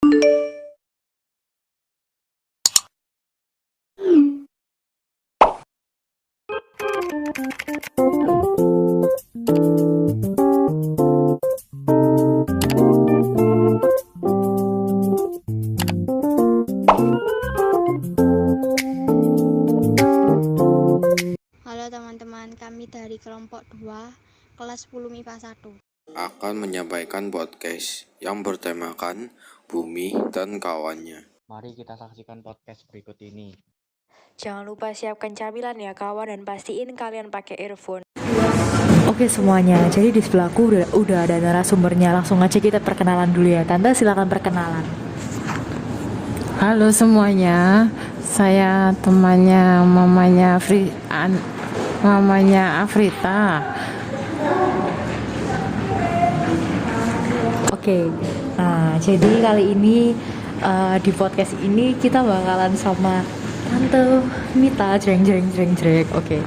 Halo teman-teman, kami dari kelompok 2, kelas 10 MIPA 1. Akan menyampaikan podcast yang bertemakan bumi dan kawannya. Mari kita saksikan podcast berikut ini. Jangan lupa siapkan camilan ya kawan, dan pastiin kalian pakai earphone. Oke semuanya, jadi di sebelahku udah ada narasumbernya. Langsung aja kita perkenalan dulu ya. Tante silakan perkenalan. Halo semuanya, saya temannya mamanya Afrita. Oke, nah jadi kali ini di podcast ini kita bakalan sama Tante Mita jreng. Oke,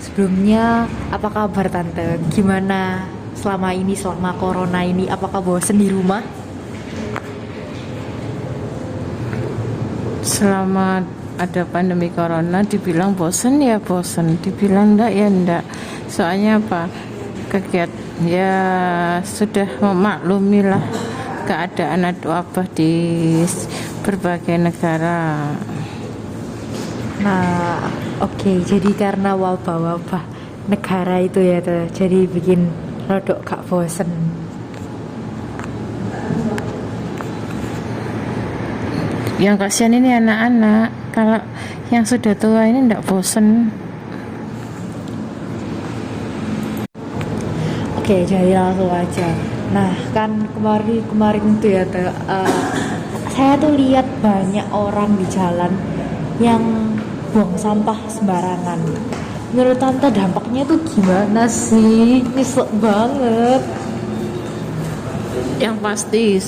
sebelumnya apa kabar Tante? Gimana selama corona ini? Apakah bosen di rumah? Selama ada pandemi corona dibilang bosen ya bosen, dibilang enggak ya enggak. Soalnya apa? Kegiatan ya sudah memaklumi lah keadaan wabah di berbagai negara. Nah, oke, jadi karena wabah negara itu ya tuh, jadi bikin rodok gak bosen. Yang kasihan ini anak-anak, kalau yang sudah tua ini enggak bosen. Oke, jadi langsung aja. Nah, kan kemarin tuh ya tuh, saya tuh lihat banyak orang di jalan yang buang sampah sembarangan. Menurut Tante dampaknya tuh gimana sih? Nyesek banget. Yang pasti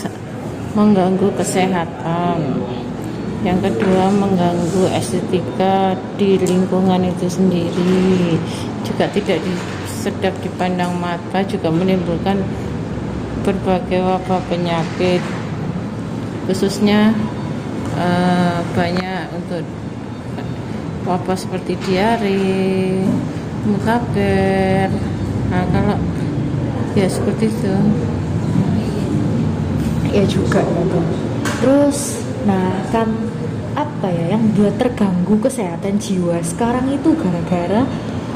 mengganggu kesehatan. Yang kedua mengganggu estetika di lingkungan itu sendiri. Juga tidak sedap dipandang mata, juga menimbulkan berbagai wabah penyakit. Khususnya banyak untuk wabah seperti diare, mukaber. Nah, kalau ya seperti itu. Ya juga gitu. Terus, nah kan apa ya yang buat terganggu kesehatan jiwa sekarang itu gara-gara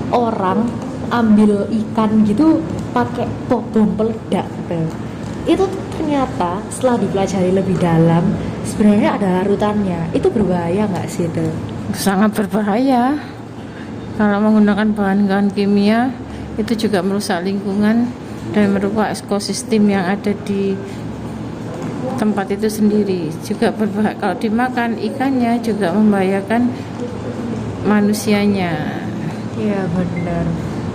orang ambil ikan gitu pakai bom peledak gitu. Itu ternyata setelah dipelajari lebih dalam sebenarnya ada larutannya. Itu berbahaya nggak sih itu? Sangat berbahaya. Kalau menggunakan bahan-bahan kimia itu juga merusak lingkungan dan merusak ekosistem yang ada di tempat itu sendiri. Juga berbahaya kalau dimakan ikannya, juga membahayakan manusianya. Iya benar.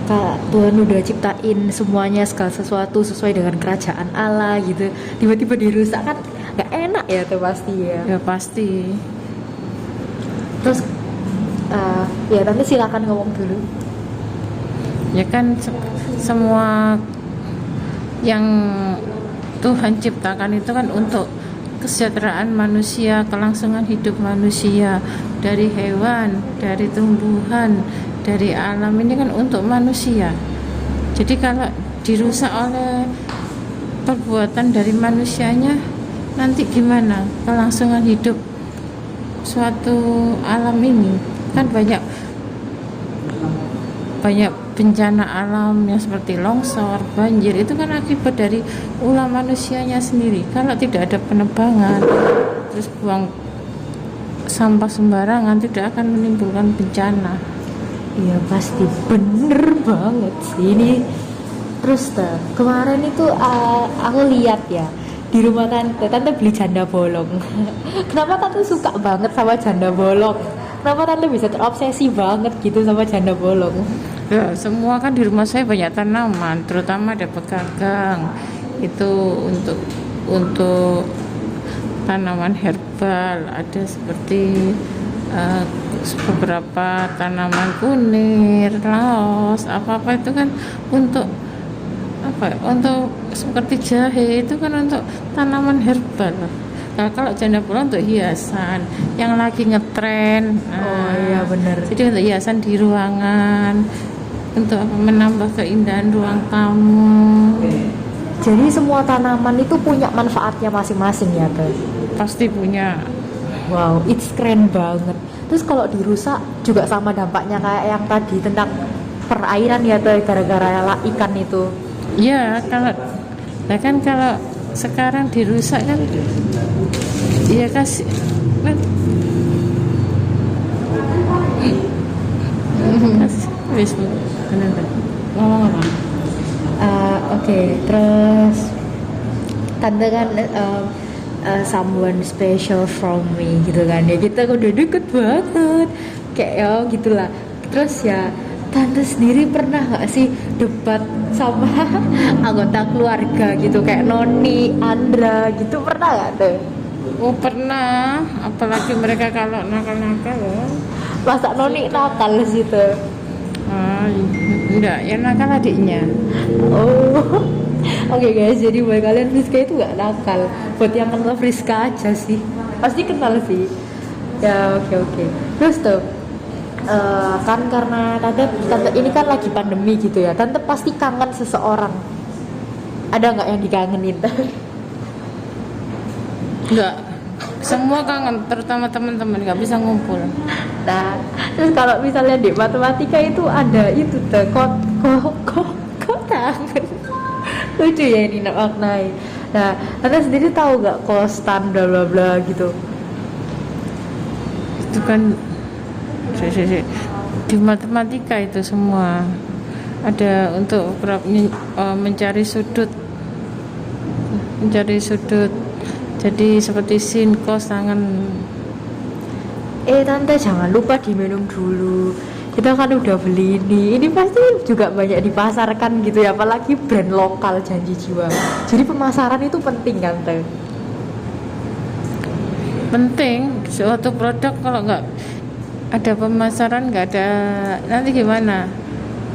Kak, Tuhan udah ciptain semuanya segala sesuatu sesuai dengan kerajaan Allah gitu. Tiba-tiba dirusak kan nggak enak ya tuh pasti ya. Ya pasti. Terus ya Tante silakan ngomong dulu. Ya kan semua yang Tuhan ciptakan itu kan untuk kesejahteraan manusia, kelangsungan hidup manusia, dari hewan, dari tumbuhan, dari alam, ini kan untuk manusia. Jadi kalau dirusak oleh perbuatan dari manusianya, nanti gimana kelangsungan hidup suatu alam ini? Kan banyak bencana alam yang seperti longsor, banjir, itu kan akibat dari ulah manusianya sendiri. Kalau tidak ada penebangan, terus buang sampah sembarangan, tidak akan menimbulkan bencana. Iya pasti bener banget sih ini. Terus kemarin itu aku lihat ya di rumah Tante beli janda bolong. Kenapa Tante suka banget sama janda bolong? Kenapa Tante bisa terobsesi banget gitu sama janda bolong? Ya, semua kan di rumah saya banyak tanaman, terutama ada pegagang. Itu untuk tanaman herbal, ada seperti beberapa tanaman kunir, laos, apa-apa itu kan untuk apa? Untuk seperti jahe itu kan untuk tanaman herbal. Nah, kalau janda bola untuk hiasan yang lagi ngetren. Oh iya benar. Jadi untuk hiasan di ruangan, untuk apa, menambah keindahan ruang tamu. Jadi semua tanaman itu punya manfaatnya masing-masing ya Teh. Pasti punya. Wow, it's keren banget. Terus kalau dirusak juga sama dampaknya kayak yang tadi tentang perairan ya Teh, gara-gara ikan itu. Ya, kalau sekarang dirusak kan, ya kasih kan, wis ngomong apa? Oke, terus tante kan someone special from me gitu kan ya, kita udah deket banget kayak ya gitulah. Terus ya tante sendiri pernah nggak sih debat sama anggota keluarga gitu kayak Noni, Andra gitu, pernah nggak tuh? Oh pernah, apalagi mereka kalau nakal-nakal loh. Masa Noni nakal situ? Enggak, yang nakal adiknya. Oh, oke guys, jadi buat kalian Friska itu nggak nakal. Buat yang kenal Friska aja sih, pasti kenal sih. Ya oke. Terus tuh, kan karena tante ini kan lagi pandemi gitu ya, tante pasti kangen seseorang. Ada nggak yang dikangenin? Enggak, semua kangen, terutama teman-teman nggak bisa ngumpul. Nah, terus kalau misalnya di matematika itu ada itu tuh kok kangen. Lucu ya ini maknai. Nah, tante sendiri tahu nggak konstan bla bla bla gitu? Itu kan di matematika itu semua ada untuk mencari sudut, jadi seperti sin, cos, tangan. Tante jangan lupa diminum dulu, kita kan udah beli ini pasti juga banyak dipasarkan gitu ya, apalagi brand lokal Janji Jiwa. Jadi pemasaran itu penting kan Tante? Penting, suatu produk kalau nggak ada pemasaran, nggak ada, nanti gimana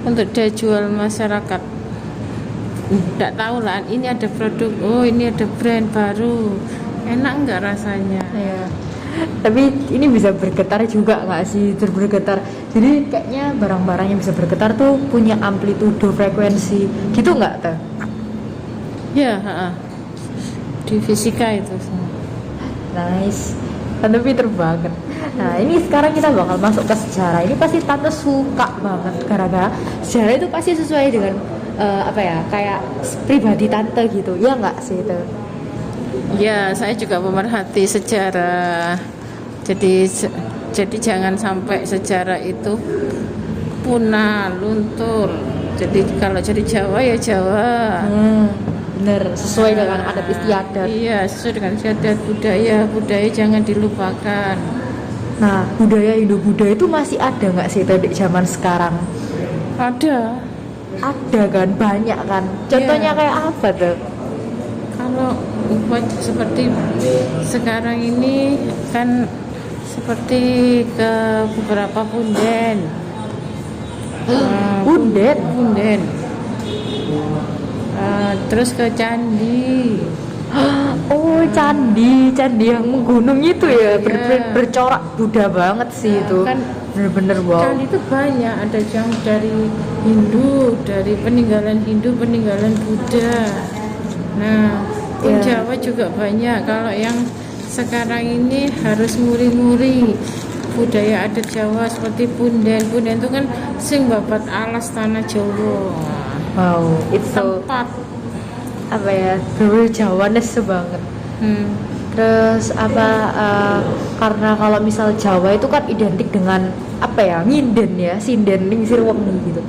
untuk dia jual masyarakat? Nggak tahu lah, ini ada produk, oh ini ada brand baru, enak nggak rasanya? Ya. Tapi ini bisa bergetar juga nggak sih? Bergetar. Jadi kayaknya barang-barang yang bisa bergetar tuh punya amplitudo frekuensi gitu nggak Teh? Ya, di fisika itu. Nice. Tante pinter banget. Nah ini sekarang kita bakal masuk ke sejarah. Ini pasti tante suka banget gara-gara sejarah itu pasti sesuai dengan kayak pribadi tante gitu. Ya nggak sih itu? Ya, saya juga pemerhati sejarah. Jadi jangan sampai sejarah itu punah, luntur. Jadi kalau jadi Jawa ya Jawa. Bener, sesuai dengan adat istiadat. Iya, sesuai dengan istiadat, budaya jangan dilupakan. Nah, budaya Indo-Buddha itu masih ada nggak sih di zaman sekarang? Ada kan, banyak kan. Contohnya kayak apa tuh? Kalau seperti sekarang ini kan seperti ke beberapa punden. Punden. Terus ke candi. Oh, candi yang gunung itu ya, bercorak Buddha banget sih itu. Kan bener-bener wow. Candi itu banyak, ada yang dari Hindu, dari peninggalan Hindu, peninggalan Buddha. Nah, Jawa juga banyak. Kalau yang sekarang ini harus muri-muri budaya adat Jawa seperti punden itu kan sing babat alas tanah Jawa. Wow, itu tempat apa ya, Jawanes banget. Terus karena kalau misal Jawa itu kan identik dengan nginden ya, sinden, lingsir wengi gitu.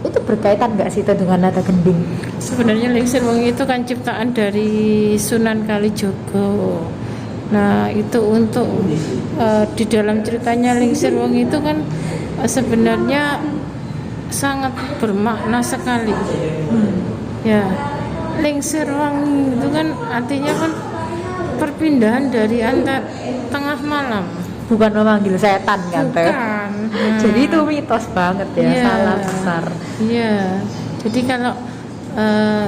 Itu berkaitan nggak sih dengan nada gending? Sebenarnya lingsir wengi itu kan ciptaan dari Sunan Kalijogo. Nah itu untuk di dalam ceritanya lingsir wengi itu kan sebenarnya sangat bermakna sekali. Ya, lingsir wengi itu kan artinya kan perpindahan dari tengah malam. Bukan memanggil setan kan Teh? Bukan. Jadi itu mitos banget ya, salah besar. Iya. Jadi kalau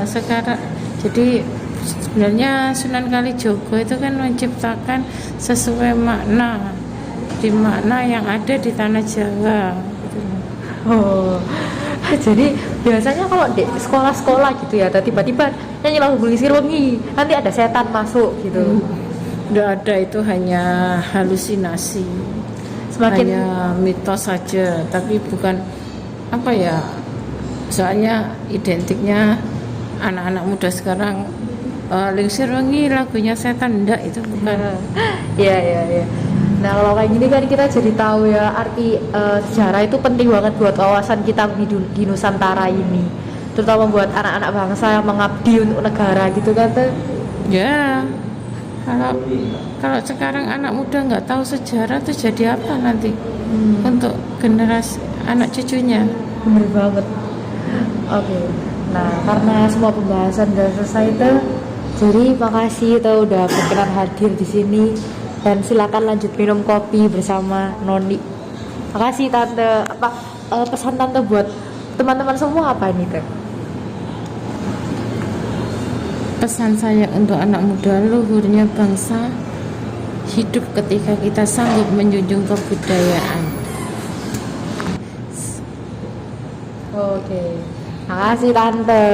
sekarang jadi sebenarnya Sunan Kalijogo itu kan menciptakan sesuai makna di makna yang ada di tanah Jawa gitu. Oh, jadi biasanya kalau di sekolah-sekolah gitu ya, tiba-tiba nyanyi lagu Gelisir Wengi, nanti ada setan masuk gitu. Nggak ada, itu hanya halusinasi, Semakin hanya mitos saja, tapi bukan apa ya, soalnya identiknya anak-anak muda sekarang Lingsir Wengi lagunya setan, enggak, itu bukan. Iya, iya, iya. Nah, kalau kayak gini kan kita jadi tahu ya arti sejarah itu penting banget buat wawasan kita di Nusantara ini, terutama buat anak-anak bangsa yang mengabdi untuk negara gitu kan tuh. Ya, kalau sekarang anak muda nggak tahu sejarah tuh jadi apa nanti untuk generasi anak cucunya. Bener banget. Oke. Nah, karena semua pembahasan udah selesai tuh, jadi makasih tuh udah berkenan hadir di sini, dan silakan lanjut minum kopi bersama Noni. Makasih Tante. Apa pesan Tante buat teman-teman semua apa ini tuh? Pesan saya untuk anak muda, luhurnya bangsa hidup ketika kita sanggup menjunjung kebudayaan. Oke. Makasih Tante.